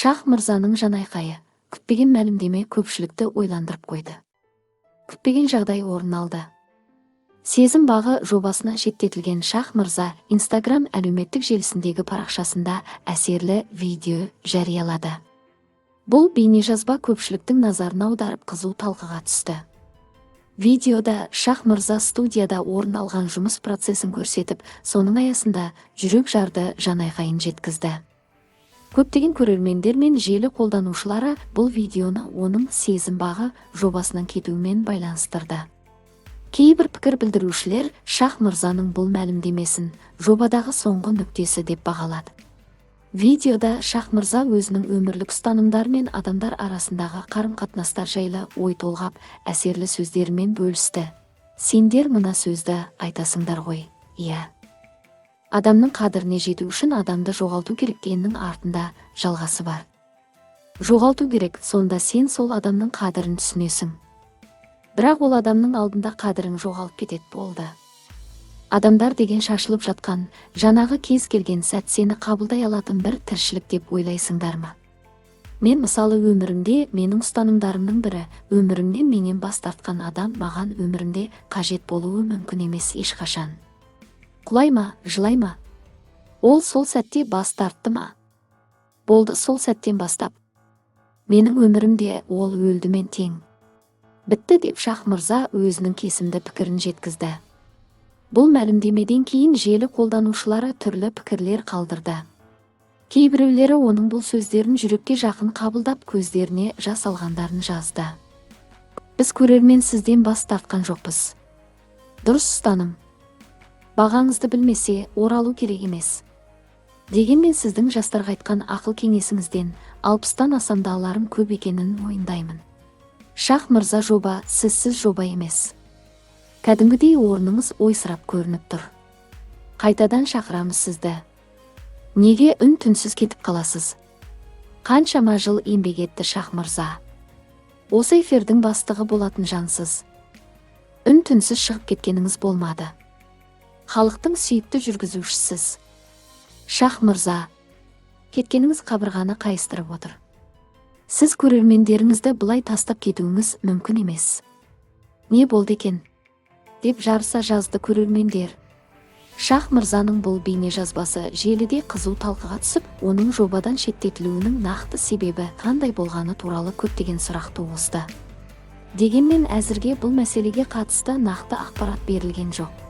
Шах мырзаның жанайқайы, күтпеген мәлімдеме көпшілікті ойландырып қойды. Күтпеген жағдай орын алды. Сезім бағы жобасына шеттетілген Шах мырза Instagram әлеуметтік желісіндегі парақшасында әсерлі видео жариялады. Бұл бейнежазба көпшіліктің назарын аударып қызу талқыға түсті. Видеода Шах мырза студияда орын алған жұмыс процесін көрсетіп, соның аясында жүрек жарды жанайқайын жеткізді. Көптеген көрермендер мен желі қолданушылары бұл видеоны оның сезім бағы жобасынан кетуімен байланыстырды. Кейбір пікір білдірушілер Шах мырзаның бұл мәлімдемесін жобадағы соңғы нүктесі деп бағалады. Видеода Шах мырза өзінің өмірлік ұстанымдары мен адамдар арасындағы қарым-қатынастар жайлы ой толғап, әсерлі сөздерімен бөлісті. Сендер мына сөзді айтасыңдар ғой, иә. Адамның қадіріне жету үшін адамды жоғалту кереккеннің артында жалғасы бар. Жоғалту керек, сонда сен сол адамның қадірін түсінесің. Бірақ ол адамның алдында қадірің жоғалып кетеді болды. Адамдар деген шашылып жатқан, жанағы кез келген сәт сені қабылдай алатын бір тіршілік деп ойлайсыңдар ма? Мен мысалы өмірімде менің ұстанымдарымның бірі, өмірімнен менен бас тартқан адам маған өмірімде қажет болуы мүмкін емес ешқашан. Құлай ма, жылай ма? Ол сол сәтте бас тартты ма? Болды, сол сәттен бастап. Менің өмірімде ол өлдімен тең. Бітті деп Шах мырза өзінің кесімді пікірін жеткізді. Бұл мәлімдемеден кейін желі қолданушылары түрлі пікірлер қалдырды. Кейбіреулері оның бұл сөздерін жүрекке жақын қабылдап көздеріне жас алғандарын жазды. Біз көрермен сізден бас тартқан жоқпыз. Дұрыс ұстаным. Бағаңызды білмесе, оралу керек емес. Дегенмен сіздің жастарға айтқан ақыл кеңесіңізден 60-тан асамдаларым көп екенін мойындаймын. Шах мырза жоба сізсіз жоба емес. Кәдімгідей орныңыз ойсырап көрініп тұр. Қайтадан шақырамыз сізді. Неге үн-түнсіз кетіп қаласыз? Қаншама жыл еңбек етті Шах мырза. Осы эфирдің бастығы болатын жансыз. Үн-түнсіз шығып кеткеніңіз болмады. Халықтың сүйікті жүргізушісіз. Шах мырза, кеткеніңіз қабырғаны қайыстырып отыр. Сіз көрермендеріңізді бұлай тастап кетуіңіз мүмкін емес. Не болды екен? Деп жарыса жазды көрермендер. Шах мырзаның бұл бейне жазбасы желіде қызу талқыға түсіп, оның жобадан шеттетілуінің нақты себебі қандай болғаны туралы көптеген сұрақ туғызды. Дегенмен әзірге бұл мәселеге қатысты нақты ақпарат берілген жоқ.